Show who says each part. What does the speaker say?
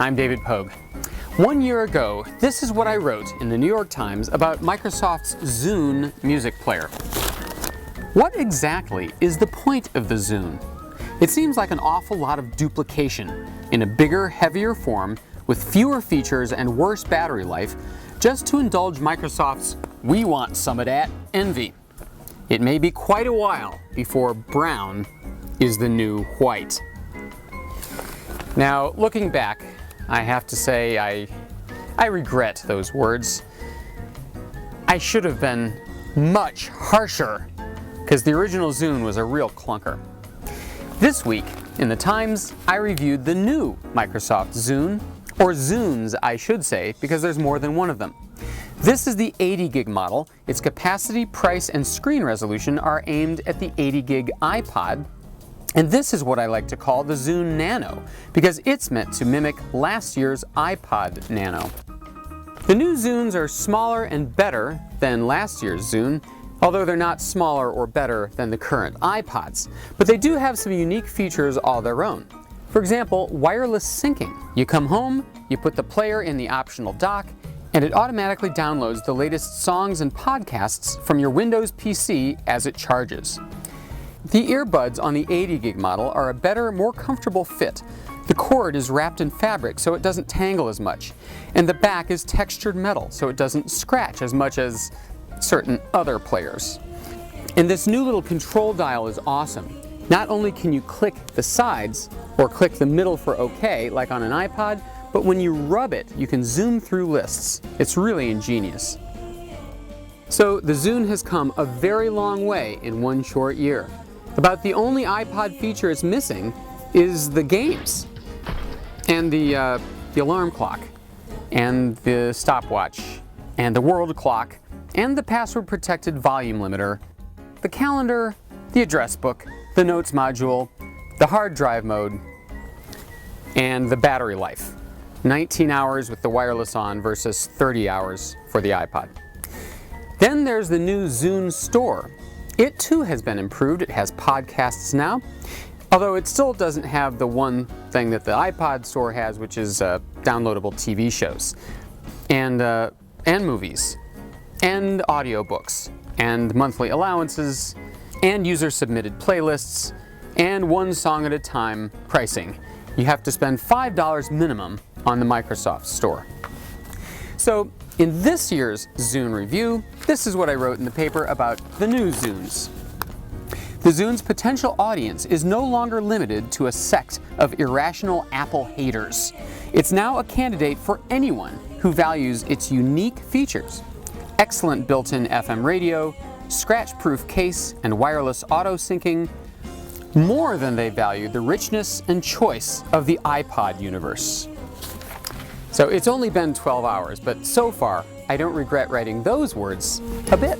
Speaker 1: I'm David Pogue. 1 year ago, this is what I wrote in the New York Times about Microsoft's Zune music player. What exactly is the point of the Zune? It seems like an awful lot of duplication in a bigger, heavier form with fewer features and worse battery life, just to indulge Microsoft's "we want some of that" envy. It may be quite a while before brown is the new white. Now, looking back, I have to say I regret those words. I should have been much harsher, because the original Zune was a real clunker. This week, in the Times, I reviewed the new Microsoft Zune, or Zunes I should say, because there's more than one of them. This is the 80 gig model. Its capacity, price, and screen resolution are aimed at the 80 gig iPod. And this is what I like to call the Zune Nano, because it's meant to mimic last year's iPod Nano. The new Zunes are smaller and better than last year's Zune, although they're not smaller or better than the current iPods. But they do have some unique features all their own. For example, wireless syncing. You come home, you put the player in the optional dock, and it automatically downloads the latest songs and podcasts from your Windows PC as it charges. The earbuds on the 80 gig model are a better, more comfortable fit. The cord is wrapped in fabric so it doesn't tangle as much, and the back is textured metal so it doesn't scratch as much as certain other players. And this new little control dial is awesome. Not only can you click the sides or click the middle for OK like on an iPod, but when you rub it, you can zoom through lists. It's really ingenious. So the Zune has come a very long way in one short year. About the only iPod feature it's missing is the games, and the alarm clock, and the stopwatch, and the world clock, and the password-protected volume limiter, the calendar, the address book, the notes module, the hard drive mode, and the battery life. 19 hours with the wireless on versus 30 hours for the iPod. Then there's the new Zune Store. It too has been improved. It has podcasts now, although it still doesn't have the one thing that the iPod store has, which is downloadable TV shows, and movies, and audiobooks, and monthly allowances, and user-submitted playlists, and one song at a time pricing. You have to spend $5 minimum on the Microsoft Store. So, in this year's Zune review, this is what I wrote in the paper about the new Zunes. The Zune's potential audience is no longer limited to a sect of irrational Apple haters. It's now a candidate for anyone who values its unique features. Excellent built-in FM radio, scratch-proof case, and wireless auto-syncing, more than they value the richness and choice of the iPod universe. So it's only been 12 hours, but so far, I don't regret writing those words a bit.